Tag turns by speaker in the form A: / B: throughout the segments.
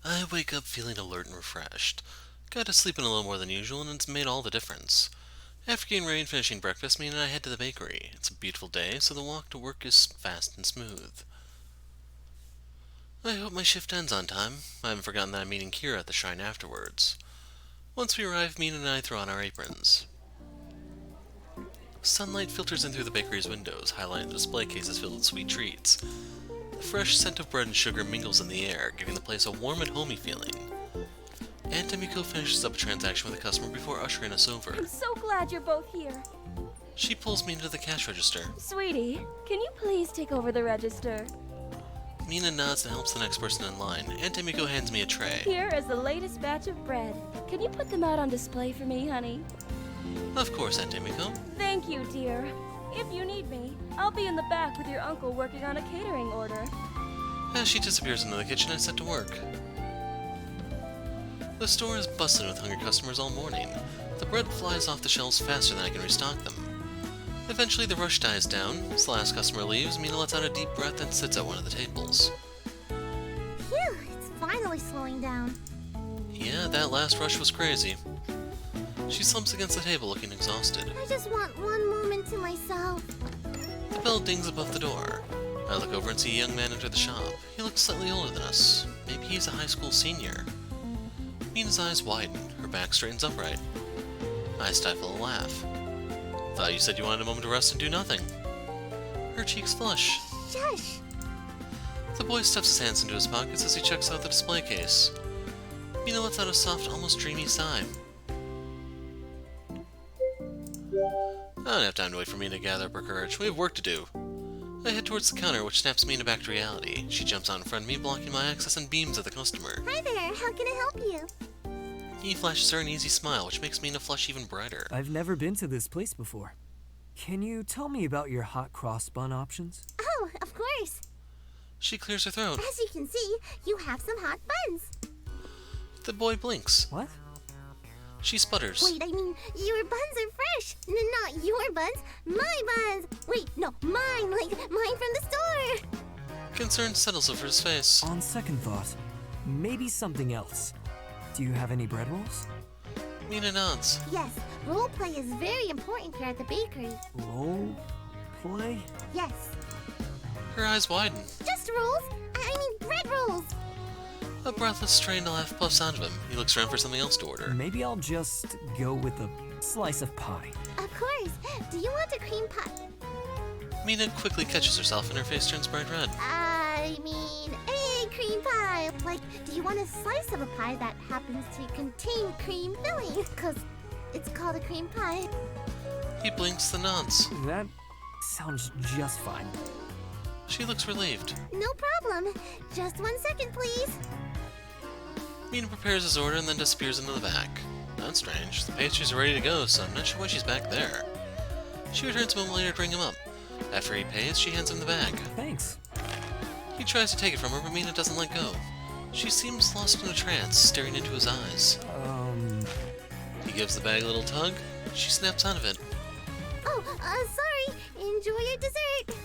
A: I wake up feeling alert and refreshed. Got to sleep in a little more than usual, and it's made all the difference. After getting ready and finishing breakfast, me and I head to the bakery. It's a beautiful day, so the walk to work is fast and smooth. I hope my shift ends on time. I haven't forgotten that I'm meeting Kira at the shrine afterwards. Once we arrive, Mina and I throw on our aprons. Sunlight filters in through the bakery's windows, highlighting the display cases filled with sweet treats. The fresh scent of bread and sugar mingles in the air, giving the place a warm and homey feeling. Aunt Emiko finishes up a transaction with a customer before ushering us over.
B: I'm so glad you're both here.
A: She pulls me into the cash register.
B: Sweetie, can you please take over the register?
A: Mina nods and helps the next person in line. Aunt Emiko hands me a tray.
B: Here is the latest batch of bread. Can you put them out on display for me, honey?
A: Of course, Aunt Emiko.
B: Thank you, dear. If you need me, I'll be in the back with your uncle working on a catering order.
A: As she disappears into the kitchen, I set to work. The store is bustling with hungry customers all morning. The bread flies off the shelves faster than I can restock them. Eventually, the rush dies down. As the last customer leaves, Mina lets out a deep breath and sits at one of the tables.
C: Phew, it's finally slowing down.
A: Yeah, that last rush was crazy. She slumps against the table looking exhausted.
C: I just want one moment to myself.
A: The bell dings above the door. I look over and see a young man enter the shop. He looks slightly older than us. Maybe he's a high school senior. Mina's eyes widen. Her back straightens upright. I stifle a laugh. Thought you said you wanted a moment to rest and do nothing. Her cheeks flush.
C: Shush!
A: The boy stuffs his hands into his pockets as he checks out the display case. Mina lets out a soft, almost dreamy sigh. I don't have time to wait for Mina to gather up her courage. We have work to do. I head towards the counter, which snaps Mina back to reality. She jumps out in front of me, blocking my access and beams at the customer.
C: Hi there, how can I help you?
A: He flashes her an easy smile, which makes Mina flush even brighter.
D: I've never been to this place before. Can you tell me about your hot cross bun options?
C: Oh, of course.
A: She clears her throat.
C: As you can see, you have some hot buns.
A: The boy blinks.
D: What?
A: She sputters.
C: Wait, I mean, your buns are fresh. Not your buns, my buns. Wait, no, mine, like mine from the store.
A: Concern settles over his face.
D: On second thought, maybe something else. Do you have any bread rolls?
A: Mina nods.
C: Yes, role play is very important here at the bakery.
D: Roll play?
C: Yes,
A: Her eyes widen.
C: just rolls. I mean bread rolls.
A: A breathless, strained laugh puffs out of him. He looks around for something else to order.
D: Maybe I'll just go with a slice of pie.
C: Of course. Do you want a cream pie?
A: Mina quickly catches herself and her face turns bright red.
C: I mean, a cream pie. Like, do you want a slice of a pie that happens to contain cream filling? Because it's called a cream pie.
A: He blinks, then nods.
D: That sounds just fine.
A: She looks relieved.
C: No problem. Just 1 second, please.
A: Mina prepares his order and then disappears into the back. That's strange. The pastries are ready to go, so I'm not sure why she's back there. She returns a moment later to bring him up. After he pays, she hands him the bag.
D: Thanks.
A: He tries to take it from her, but Mina doesn't let go. She seems lost in a trance, staring into his eyes. He gives the bag a little tug. She snaps out of it.
C: Oh, sorry. Enjoy your dessert.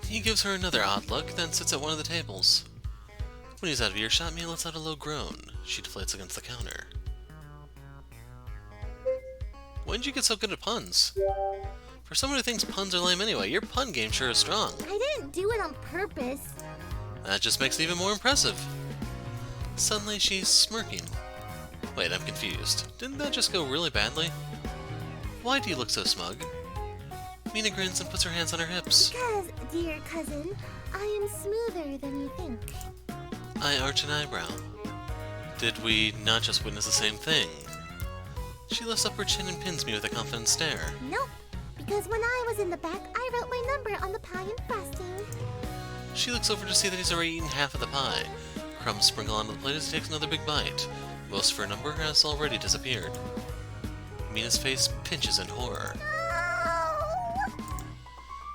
A: He gives her another odd look, then sits at one of the tables. When he's out of earshot, Mina lets out a low groan. She deflates against the counter. When did you get so good at puns? For someone who thinks puns are lame anyway, your pun game sure is strong.
C: I didn't do it on purpose.
A: That just makes it even more impressive. Suddenly, she's smirking. Wait, I'm confused. Didn't that just go really badly? Why do you look so smug? Mina grins and puts her hands on her hips.
C: Because, dear cousin, I am smoother than you think.
A: I arch an eyebrow. Did we not just witness the same thing? She lifts up her chin and pins me with a confident stare.
C: Nope. Because when I was in the back, I wrote my number on the pie and frosting.
A: She looks over to see that he's already eaten half of the pie. Crumbs sprinkle onto the plate as he takes another big bite. Most of her number has already disappeared. Mina's face pinches in horror.
C: No!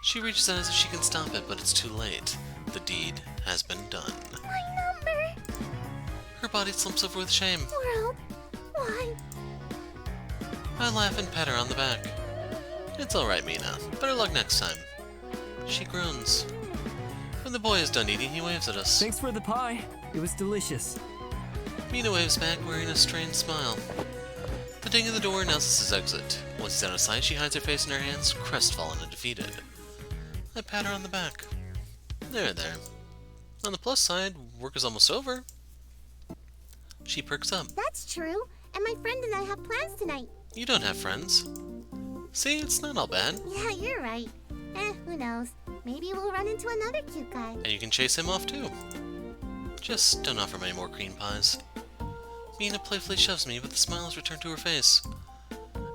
A: She reaches out as if she can stop it, but it's too late. The deed has been done.
C: My number!
A: Her body slumps over with shame.
C: World, why?
A: I laugh and pat her on the back. It's alright, Mina. Better luck next time. She groans. When the boy is done eating, he waves at us.
D: Thanks for the pie. It was delicious.
A: Mina waves back wearing a strained smile. The ding of the door announces his exit. Once he's out of sight, she hides her face in her hands, crestfallen and defeated. I pat her on the back. There. On the plus side, work is almost over. She perks up.
C: That's true. And my friend and I have plans tonight.
A: You don't have friends. See, it's not all bad.
C: Yeah, you're right. Who knows? Maybe we'll run into another cute guy.
A: And you can chase him off too. Just don't offer many more cream pies. Mina playfully shoves me, but the smile has returned to her face.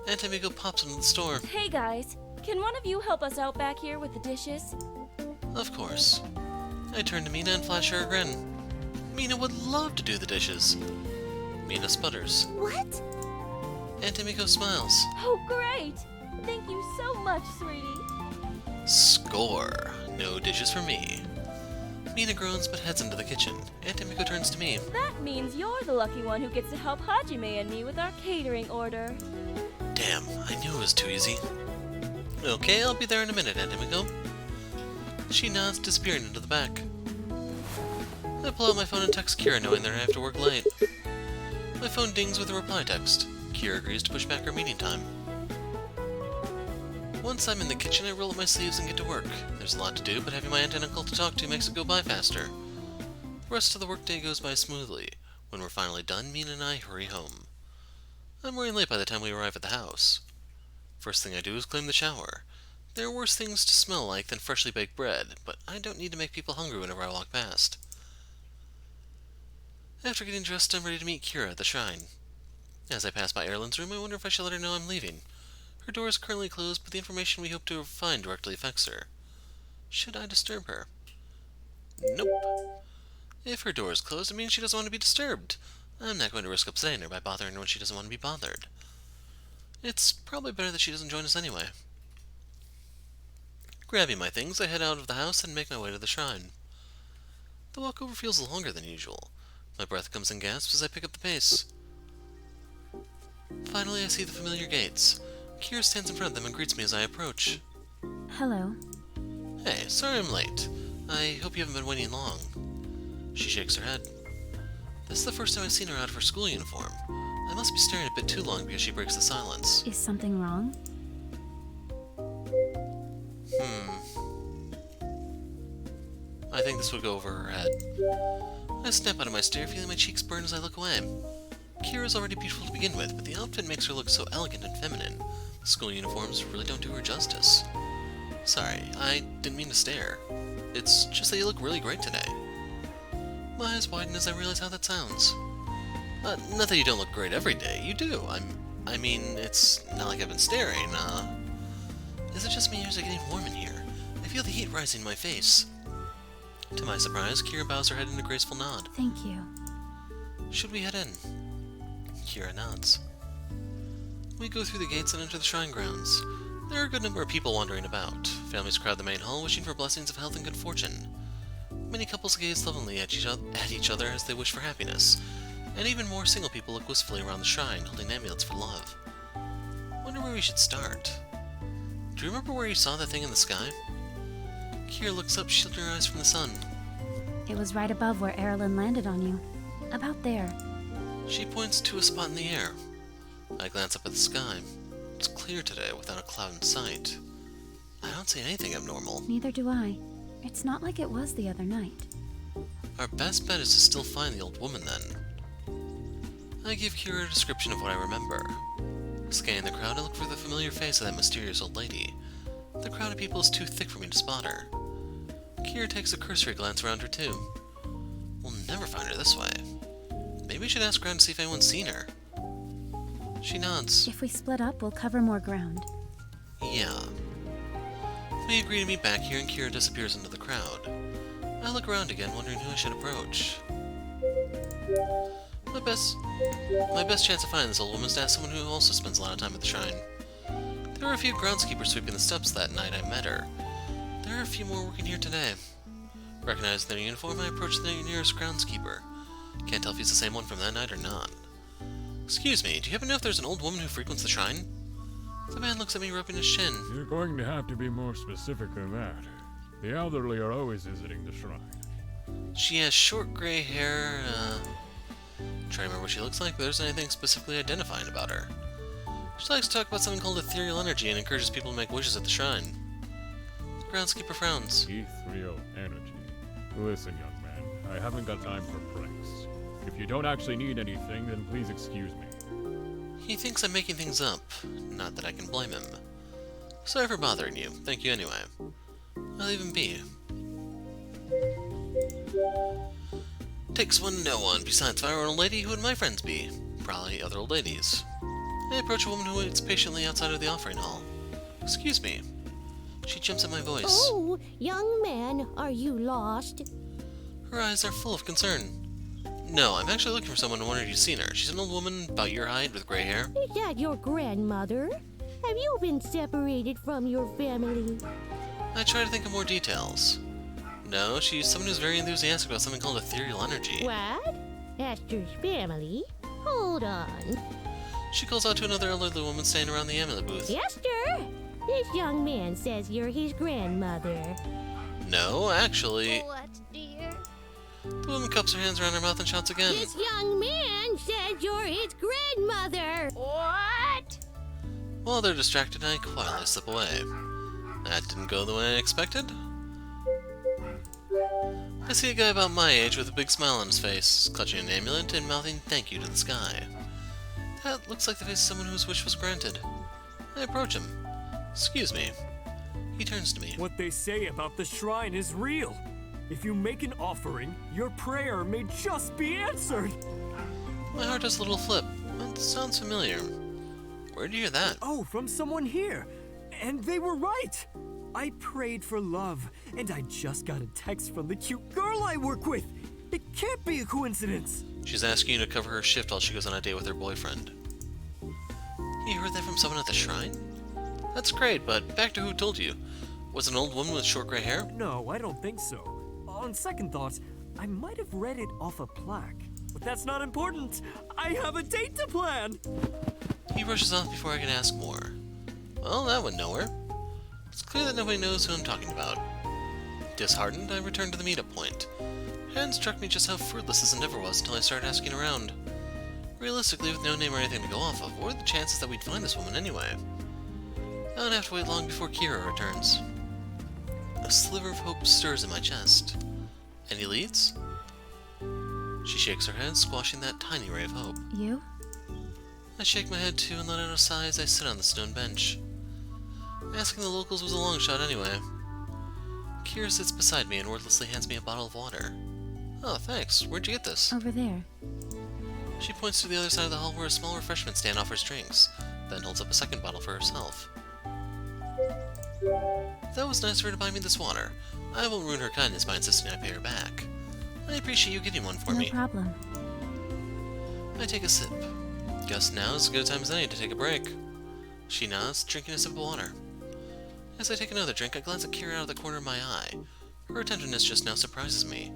A: Aunt Amigo pops into the store.
B: Hey guys, can one of you help us out back here with the dishes?
A: Of course. I turn to Mina and flash her a grin. Mina would love to do the dishes. Mina sputters.
C: What?
A: Aunt Amigo smiles.
B: Oh, great! Thank you so much, sweetie.
A: Score. No dishes for me. Mina groans but heads into the kitchen. Aunt Amigo turns to me.
B: That means you're the lucky one who gets to help Hajime and me with our catering order.
A: Damn, I knew it was too easy. Okay, I'll be there in a minute, Aunt Amigo. She nods, disappearing into the back. I pull out my phone and text Kira, knowing that I have to work late. My phone dings with a reply text. Kira agrees to push back our meeting time. Once I'm in the kitchen, I roll up my sleeves and get to work. There's a lot to do, but having my aunt and uncle to talk to makes it go by faster. The rest of the workday goes by smoothly. When we're finally done, Mina and I hurry home. I'm running late by the time we arrive at the house. First thing I do is clean the shower. There are worse things to smell like than freshly baked bread, but I don't need to make people hungry whenever I walk past. After getting dressed, I'm ready to meet Kira at the shrine. As I pass by Erlen's room, I wonder if I should let her know I'm leaving. Her door is currently closed, but the information we hope to find directly affects her. Should I disturb her? Nope. If her door is closed, it means she doesn't want to be disturbed. I'm not going to risk upsetting her by bothering her when she doesn't want to be bothered. It's probably better that she doesn't join us anyway. Grabbing my things, I head out of the house and make my way to the shrine. The walkover feels longer than usual. My breath comes in gasps as I pick up the pace. Finally, I see the familiar gates. Kira stands in front of them and greets me as I approach.
E: Hello.
A: Hey, sorry I'm late. I hope you haven't been waiting long. She shakes her head. This is the first time I've seen her out of her school uniform. I must be staring a bit too long because she breaks the silence.
E: Is something wrong?
A: I think this would go over her head. I snap out of my stare, feeling my cheeks burn as I look away. Kira's already beautiful to begin with, but the outfit makes her look so elegant and feminine. The school uniforms really don't do her justice. Sorry, I didn't mean to stare. It's just that you look really great today. My eyes widen as I realize how that sounds. Not that you don't look great every day, you do. I mean, it's not like I've been staring, Is it just me or is it getting warm in here? I feel the heat rising in my face. To my surprise, Kira bows her head in a graceful nod.
E: Thank you.
A: Should we head in? Kira nods. We go through the gates and enter the shrine grounds. There are a good number of people wandering about. Families crowd the main hall, wishing for blessings of health and good fortune. Many couples gaze lovingly at each other as they wish for happiness, and even more single people look wistfully around the shrine, holding amulets for love. Wonder where we should start. Do you remember where you saw that thing in the sky? Kira looks up, shielding her eyes from the sun.
E: It was right above where Erlen landed on you. About there.
A: She points to a spot in the air. I glance up at the sky. It's clear today, without a cloud in sight. I don't see anything abnormal.
E: Neither do I. It's not like it was the other night.
A: Our best bet is to still find the old woman, then. I give Kira a description of what I remember. Scanning the crowd, I look for the familiar face of that mysterious old lady. The crowd of people is too thick for me to spot her. Kira takes a cursory glance around her, too. We'll never find her this way. Maybe we should ask around to see if anyone's seen her. She nods.
E: If we split up, we'll cover more ground.
A: Yeah. We agree to meet back here and Kira disappears into the crowd. I look around again, wondering who I should approach. My best chance of finding this old woman is to ask someone who also spends a lot of time at the shrine. There were a few groundskeepers sweeping the steps that night I met her. There are a few more working here today. Recognizing their uniform, I approach the nearest groundskeeper. Can't tell if he's the same one from that night or not. Excuse me, do you happen to know if there's an old woman who frequents the shrine? The man looks at me, rubbing his shin.
F: You're going to have to be more specific than that. The elderly are always visiting the shrine.
A: She has short gray hair, try to remember what she looks like, but there isn't anything specifically identifying about her. She likes to talk about something called Ethereal Energy and encourages people to make wishes at the shrine. The groundskeeper frowns.
F: Ethereal Energy. Listen, young man, I haven't got time for pranks. If you don't actually need anything, then please excuse me.
A: He thinks I'm making things up. Not that I can blame him. Sorry for bothering you. Thank you anyway. I'll leave him be. Takes one to know one. Besides, if I were an old lady, who would my friends be? Probably other old ladies. I approach a woman who waits patiently outside of the offering hall. Excuse me. She jumps at my voice.
G: Oh, young man, are you lost?
A: Her eyes are full of concern. No, I'm actually looking for someone and wondered if you've seen her. She's an old woman, about your height, with gray hair.
G: Is that your grandmother? Have you been separated from your family?
A: I try to think of more details. No, she's someone who's very enthusiastic about something called Ethereal Energy.
G: What? Esther's family? Hold on.
A: She calls out to another elderly woman standing around the amulet booth.
G: Esther! This young man says you're his grandmother.
A: No, actually...
C: What, dear?
A: The woman cups her hands around her mouth and shouts again.
G: This young man says you're his grandmother.
C: What?
A: While they're distracted, I quietly slip away. That didn't go the way I expected. I see a guy about my age with a big smile on his face, clutching an amulet and mouthing thank you to the sky. That looks like the face of someone whose wish was granted. I approach him. Excuse me. He turns to me.
D: What they say about the shrine is real. If you make an offering, your prayer may just be answered.
A: My heart does a little flip. That sounds familiar. Where'd you hear that?
D: Oh, from someone here. And they were right. I prayed for love, and I just got a text from the cute girl I work with. It can't be a coincidence.
A: She's asking you to cover her shift while she goes on a date with her boyfriend. You heard that from someone at the shrine? That's great, but back to who told you. Was it an old woman with short gray hair?
D: No, I don't think so. On second thoughts, I might have read it off a plaque. But that's not important. I have a date to plan.
A: He rushes off before I can ask more. Well, that went nowhere. It's clear that nobody knows who I'm talking about. Disheartened, I returned to the meetup point. It struck me just how fruitless this endeavor was until I started asking around. Realistically, with no name or anything to go off of, what are the chances that we'd find this woman anyway? I don't have to wait long before Kira returns. A sliver of hope stirs in my chest. Any leads? She shakes her head, squashing that tiny ray of hope.
E: You?
A: I shake my head too and let out a sigh as I sit on the stone bench. Asking the locals was a long shot anyway. Kira sits beside me and wordlessly hands me a bottle of water. Oh, thanks. Where'd you get this?
E: Over there.
A: She points to the other side of the hall where a small refreshment stand offers drinks, then holds up a second bottle for herself. That was nice of her to buy me this water. I won't ruin her kindness by insisting I pay her back. I appreciate you getting one for me.
E: No problem.
A: I take a sip. Guess now is as good a time as any to take a break. She nods, drinking a sip of water. As I take another drink, I glance at Kira out of the corner of my eye. Her attentiveness just now surprises me.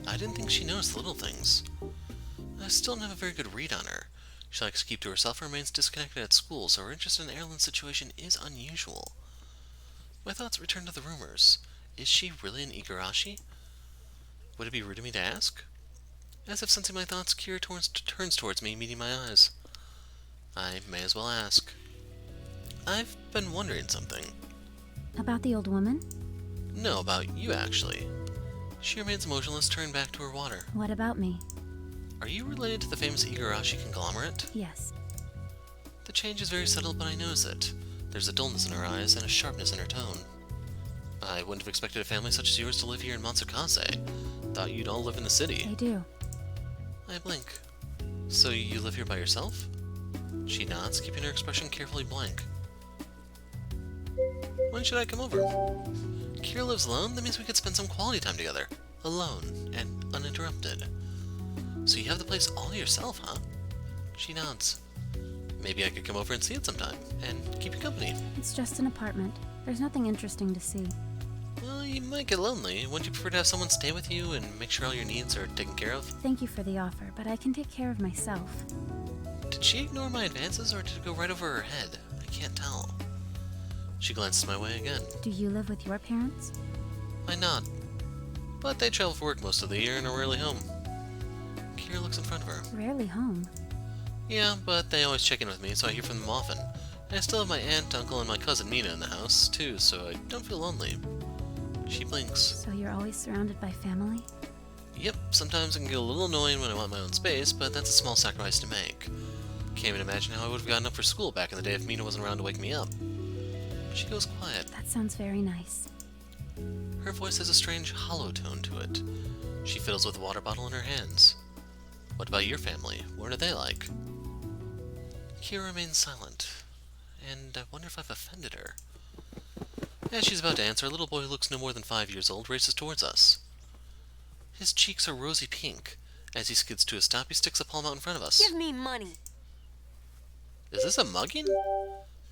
A: I didn't think she noticed the little things. I still don't have a very good read on her. She likes to keep to herself and remains disconnected at school, so her interest in Erlen's situation is unusual. My thoughts return to the rumors. Is she really an Igarashi? Would it be rude of me to ask? As if sensing my thoughts, Kira turns towards me, meeting my eyes. I may as well ask. I've been wondering something.
E: About the old woman?
A: No, about you, actually. She remains motionless, turned back to her water.
E: What about me?
A: Are you related to the famous Igarashi conglomerate?
E: Yes.
A: The change is very subtle, but I notice it. There's a dullness in her eyes and a sharpness in her tone. I wouldn't have expected a family such as yours to live here in Matsukase. Thought you'd all live in the city.
E: I do.
A: I blink. So you live here by yourself? She nods, keeping her expression carefully blank. When should I come over? Kira lives alone? That means we could spend some quality time together. Alone and uninterrupted. So you have the place all to yourself, huh? She nods. Maybe I could come over and see it sometime, and keep you company.
E: It's just an apartment. There's nothing interesting to see.
A: Well, you might get lonely. Wouldn't you prefer to have someone stay with you and make sure all your needs are taken care of?
E: Thank you for the offer, but I can take care of myself.
A: Did she ignore my advances, or did it go right over her head? I can't tell. She glances my way again.
E: Do you live with your parents?
A: I nod. But they travel for work most of the year and are rarely home. Kira looks in front of her.
E: Rarely home.
A: Yeah, but they always check in with me, so I hear from them often. And I still have my aunt, uncle, and my cousin Mina in the house, too, so I don't feel lonely. She blinks.
E: So you're always surrounded by family?
A: Yep, sometimes it can get a little annoying when I want my own space, but that's a small sacrifice to make. Can't even imagine how I would have gotten up for school back in the day if Mina wasn't around to wake me up. She goes quiet.
E: That sounds very nice.
A: Her voice has a strange hollow tone to it. She fiddles with a water bottle in her hands. What about your family? What are they like? Kira remains silent, and I wonder if I've offended her. As she's about to answer, a little boy who looks no more than 5 years old races towards us. His cheeks are rosy pink. As he skids to a stop, he sticks a palm out in front of us.
H: Give me money.
A: Is this a mugging?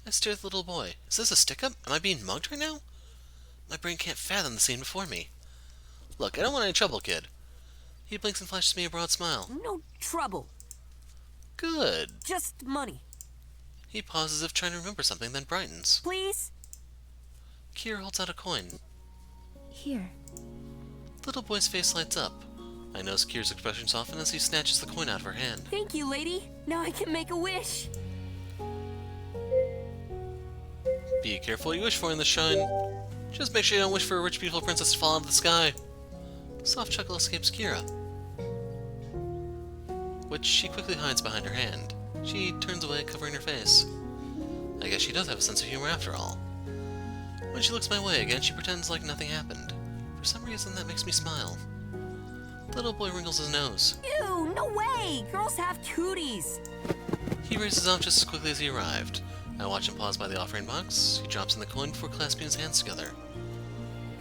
A: I stare at the little boy. Is this a stick-up? Am I being mugged right now? My brain can't fathom the scene before me. Look, I don't want any trouble, kid. He blinks and flashes me a broad smile.
H: No trouble.
A: Good.
H: Just money.
A: He pauses as if trying to remember something, then brightens.
H: Please?
A: Kira holds out a coin.
E: Here.
A: The little boy's face lights up. I notice Kira's expression soften as he snatches the coin out of her hand.
H: Thank you, lady. Now I can make a wish.
A: Be careful what you wish for in the shrine. Just make sure you don't wish for a rich, beautiful princess to fall out of the sky. A soft chuckle escapes Kira, which she quickly hides behind her hand. She turns away, covering her face. I guess she does have a sense of humor after all. When she looks my way again, she pretends like nothing happened. For some reason, that makes me smile. The little boy wrinkles his nose.
H: Ew, no way! Girls have cooties.
A: He races off just as quickly as he arrived. I watch him pause by the offering box. He drops in the coin before clasping his hands together.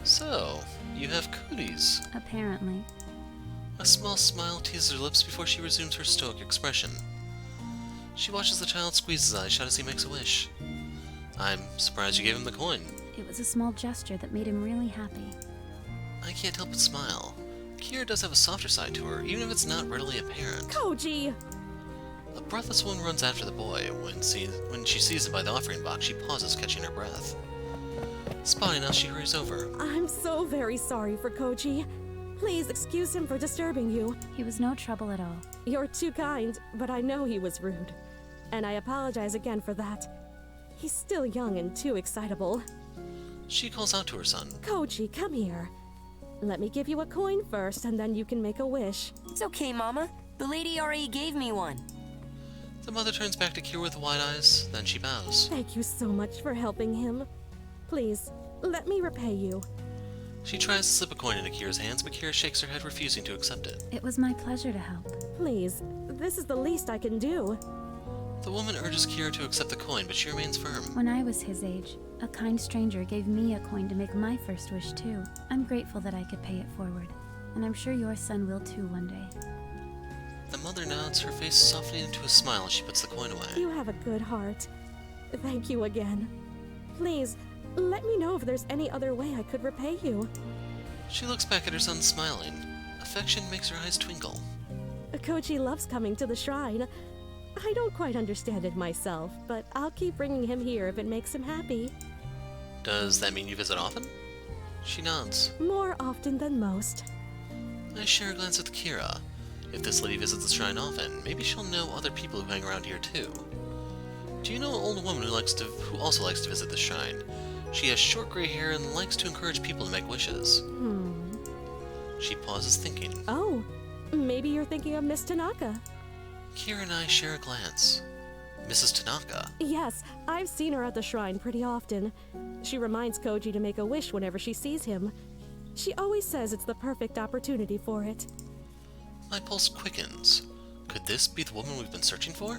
A: So, you have cooties.
E: Apparently.
A: A small smile teases her lips before she resumes her stoic expression. She watches the child squeeze his eyes shut as he makes a wish. I'm surprised you gave him the coin.
E: It was a small gesture that made him really happy.
A: I can't help but smile. Kira does have a softer side to her, even if it's not readily apparent.
G: Koji!
A: A breathless woman runs after the boy. When she sees him by the offering box, she pauses, catching her breath. Spotting us, she hurries over.
G: I'm so very sorry for Koji. Please excuse him for disturbing you.
E: He was no trouble at all.
G: You're too kind, but I know he was rude. And I apologize again for that. He's still young and too excitable.
A: She calls out to her son.
G: Koji, come here. Let me give you a coin first, and then you can make a wish.
H: It's okay, Mama. The lady already gave me one.
A: The mother turns back to Kira with wide eyes, then she bows.
G: Thank you so much for helping him. Please, let me repay you.
A: She tries to slip a coin into Kira's hands, but Kira shakes her head, refusing to accept it.
E: It was my pleasure to help.
G: Please, this is the least I can do.
A: The woman urges Kira to accept the coin, but she remains firm.
E: When I was his age, a kind stranger gave me a coin to make my first wish too. I'm grateful that I could pay it forward, and I'm sure your son will too one day.
A: The mother nods, her face softening into a smile as she puts the coin away.
G: You have a good heart. Thank you again. Please, let me know if there's any other way I could repay you.
A: She looks back at her son, smiling. Affection makes her eyes twinkle.
G: Koji loves coming to the shrine. I don't quite understand it myself, but I'll keep bringing him here if it makes him happy.
A: Does that mean you visit often? She nods.
G: More often than most.
A: I share a glance at Kira. If this lady visits the shrine often, maybe she'll know other people who hang around here too. Do you know an old woman who also likes to visit the shrine? She has short gray hair and likes to encourage people to make wishes. She pauses, thinking.
G: Oh, maybe you're thinking of Miss Tanaka.
A: Kira and I share a glance. Mrs. Tanaka?
G: Yes, I've seen her at the shrine pretty often. She reminds Koji to make a wish whenever she sees him. She always says it's the perfect opportunity for it.
A: My pulse quickens. Could this be the woman we've been searching for?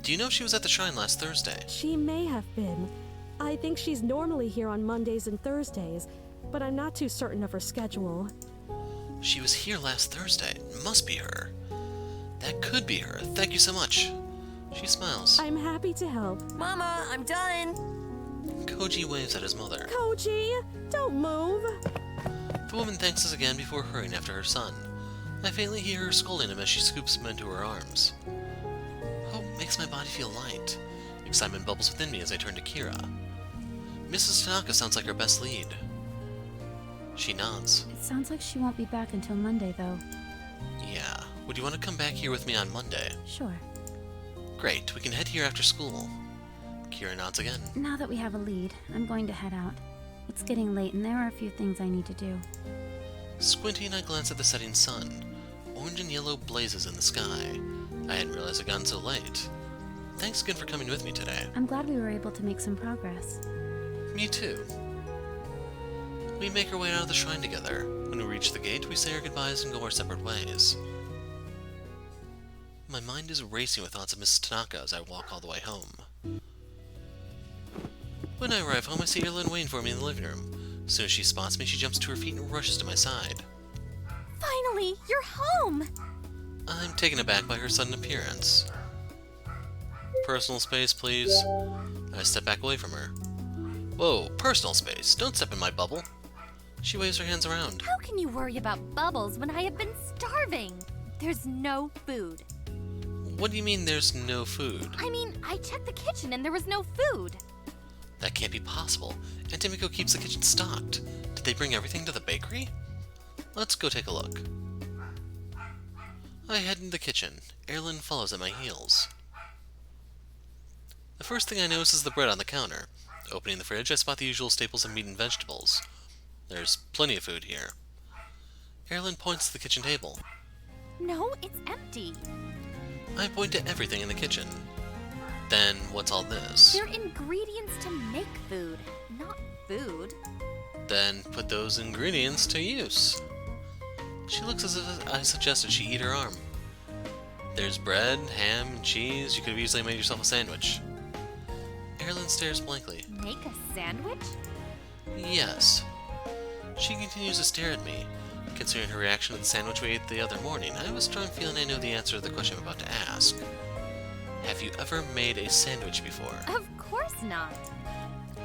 A: Do you know if she was at the shrine last Thursday?
G: She may have been. I think she's normally here on Mondays and Thursdays, but I'm not too certain of her schedule.
A: She was here last Thursday. It must be her. That could be her. Thank you so much. She smiles.
G: I'm happy to help.
H: Mama, I'm done.
A: Koji waves at his mother.
G: Koji, don't move.
A: The woman thanks us again before hurrying after her son. I faintly hear her scolding him as she scoops him into her arms. Hope makes my body feel light. Excitement bubbles within me as I turn to Kira. Mrs. Tanaka sounds like our best lead. She nods.
E: It sounds like she won't be back until Monday, though.
A: Yeah. Would you want to come back here with me on Monday?
E: Sure.
A: Great, we can head here after school. Kira nods again.
E: Now that we have a lead, I'm going to head out. It's getting late and there are a few things I need to do.
A: Squinting, I glance at the setting sun. Orange and yellow blazes in the sky. I hadn't realized it had gotten so late. Thanks again for coming with me today.
E: I'm glad we were able to make some progress.
A: Me too. We make our way out of the shrine together. When we reach the gate, we say our goodbyes and go our separate ways. My mind is racing with thoughts of Miss Tanaka as I walk all the way home. When I arrive home, I see Erlyn waiting for me in the living room. As soon as she spots me, she jumps to her feet and rushes to my side.
C: Finally, you're home!
A: I'm taken aback by her sudden appearance. Personal space, please. I step back away from her. Whoa, personal space. Don't step in my bubble. She waves her hands around.
I: How can you worry about bubbles when I have been starving? There's no food.
A: What do you mean there's no food?
I: I mean, I checked the kitchen and there was no food.
A: That can't be possible. Aunt Emiko keeps the kitchen stocked. Did they bring everything to the bakery? Let's go take a look. I head into the kitchen. Erlyn follows at my heels. The first thing I notice is the bread on the counter. Opening the fridge, I spot the usual staples of meat and vegetables. There's plenty of food here. Erlyn points to the kitchen table.
I: No, it's empty.
A: I point to everything in the kitchen. Then, what's all this?
I: They're ingredients to make food, not food.
A: Then put those ingredients to use. She looks as if I suggested she eat her arm. There's bread, ham, and cheese. You could have easily made yourself a sandwich. Erlyn stares blankly.
I: Make a sandwich?
A: Yes. She continues to stare at me. Considering her reaction to the sandwich we ate the other morning, I have a strong feeling I know the answer to the question I'm about to ask. Have you ever made a sandwich before?
I: Of course not.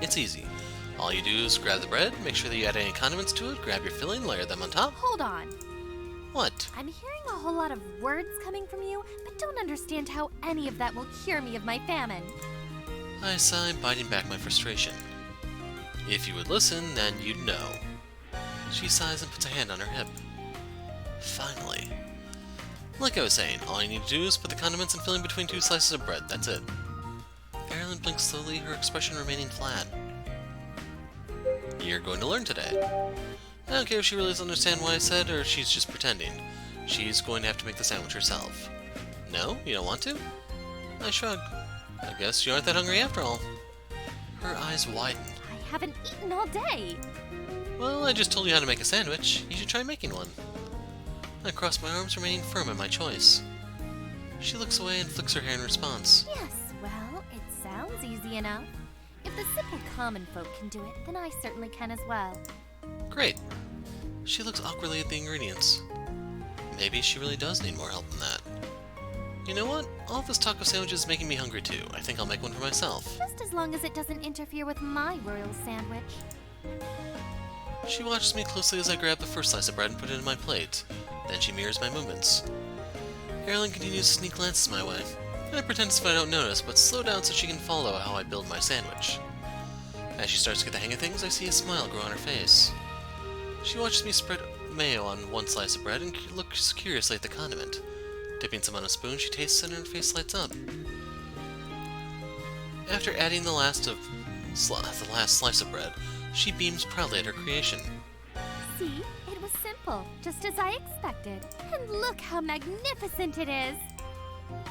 A: It's easy. All you do is grab the bread, make sure that you add any condiments to it, grab your filling, layer them on top.
I: Hold on.
A: What?
I: I'm hearing a whole lot of words coming from you, but don't understand how any of that will cure me of my famine.
A: I sigh, biting back my frustration. If you would listen, then you'd know. She sighs and puts a hand on her hip. Finally. Like I was saying, all you need to do is put the condiments and filling between two slices of bread. That's it. Erlyn blinks slowly, her expression remaining flat. You're going to learn today. I don't care if she really doesn't understand what I said or she's just pretending. She's going to have to make the sandwich herself. No? You don't want to? I shrug. I guess you aren't that hungry after all. Her eyes widen.
I: I haven't eaten all day.
A: Well, I just told you how to make a sandwich. You should try making one. I cross my arms, remaining firm in my choice. She looks away and flicks her hair in response.
I: Yes, well, it sounds easy enough. If the simple common folk can do it, then I certainly can as well.
A: Great. She looks awkwardly at the ingredients. Maybe she really does need more help than that. You know what? All this talk of sandwiches is making me hungry too. I think I'll make one for myself.
I: Just as long as it doesn't interfere with my royal sandwich.
A: She watches me closely as I grab the first slice of bread and put it in my plate. Then she mirrors my movements. Erlyn continues to sneak glances my way. I pretend as if I don't notice, but slow down so she can follow how I build my sandwich. As she starts to get the hang of things, I see a smile grow on her face. She watches me spread mayo on one slice of bread and looks curiously at the condiment. Dipping some on a spoon, she tastes it and her face lights up. After adding the last slice of bread, she beams proudly at her creation.
I: See? It was simple, just as I expected. And look how magnificent it is!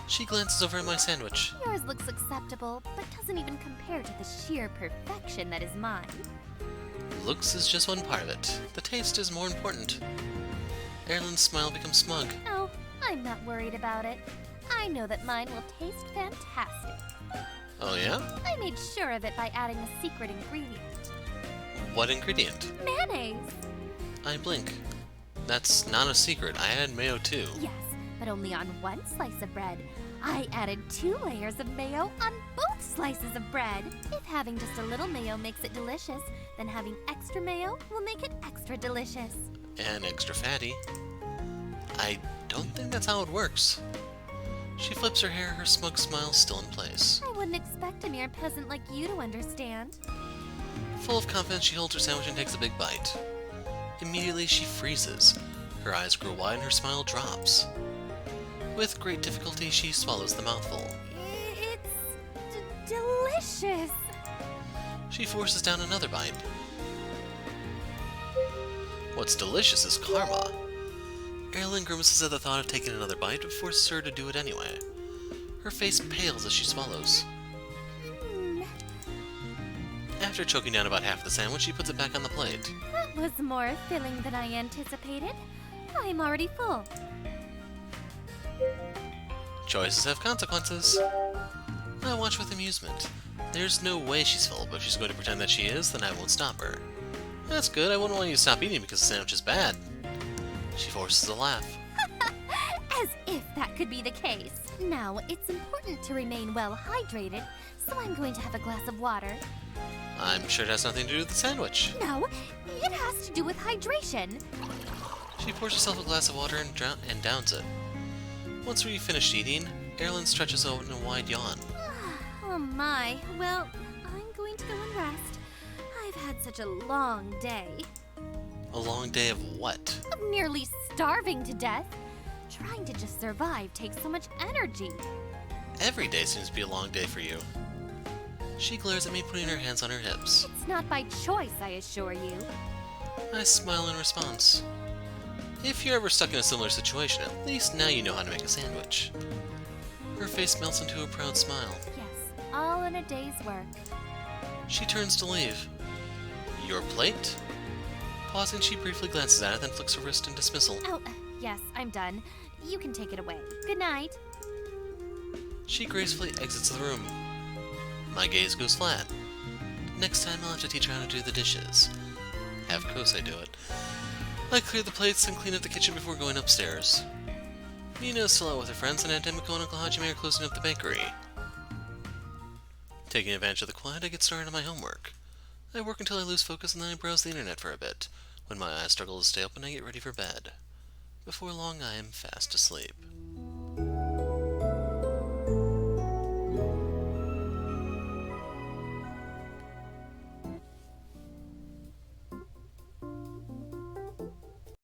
A: She glances over at my sandwich.
I: Yours looks acceptable, but doesn't even compare to the sheer perfection that is mine.
A: Looks is just one part of it. The taste is more important. Erlyn's smile becomes smug.
I: Oh, I'm not worried about it. I know that mine will taste fantastic.
A: Oh yeah?
I: I made sure of it by adding a secret ingredient.
A: What ingredient?
I: Mayonnaise!
A: I blink. That's not a secret. I added mayo too.
I: Yes, but only on one slice of bread. I added 2 layers of mayo on both slices of bread. If having just a little mayo makes it delicious, then having extra mayo will make it extra delicious.
A: And extra fatty. I don't think that's how it works. She flips her hair, her smug smile still in place.
I: I wouldn't expect a mere peasant like you to understand.
A: Full of confidence, she holds her sandwich and takes a big bite. Immediately, she freezes. Her eyes grow wide and her smile drops. With great difficulty, she swallows the mouthful.
I: It's delicious.
A: She forces down another bite. What's delicious is karma. Erin grimaces at the thought of taking another bite, but forces her to do it anyway. Her face pales as she swallows. After choking down about half the sandwich, she puts it back on the plate.
I: That was more filling than I anticipated. I'm already full.
A: Choices have consequences. I watch with amusement. There's no way she's full, but if she's going to pretend that she is, then I won't stop her. That's good, I wouldn't want you to stop eating because the sandwich is bad. She forces a laugh.
I: As if that could be the case. Now, it's important to remain well hydrated, so I'm going to have a glass of water.
A: I'm sure it has nothing to do with the sandwich.
I: No, it has to do with hydration.
A: She pours herself a glass of water and downs it. Once we've finished eating, Erin stretches out in a wide yawn.
I: Oh my, well, I'm going to go and rest. I've had such a long day.
A: A long day of what?
I: Of nearly starving to death. Trying to just survive takes so much energy.
A: Every day seems to be a long day for you. She glares at me, putting her hands on her hips.
I: It's not by choice, I assure you.
A: I smile in response. If you're ever stuck in a similar situation, at least now you know how to make a sandwich. Her face melts into a proud smile.
I: Yes, all in a day's work.
A: She turns to leave. Your plate? Pausing, she briefly glances at it, then flicks her wrist in dismissal.
I: Oh, yes, I'm done. You can take it away. Good night.
A: She gracefully exits the room. My gaze goes flat. Next time I'll have to teach her how to do the dishes. Have Kosei do it. I clear the plates and clean up the kitchen before going upstairs. Mina is still out with her friends, and Aunt Emiko and Uncle Hajime are closing up the bakery. Taking advantage of the quiet, I get started on my homework. I work until I lose focus, and then I browse the internet for a bit. When my eyes struggle to stay open, I get ready for bed. Before long, I am fast asleep.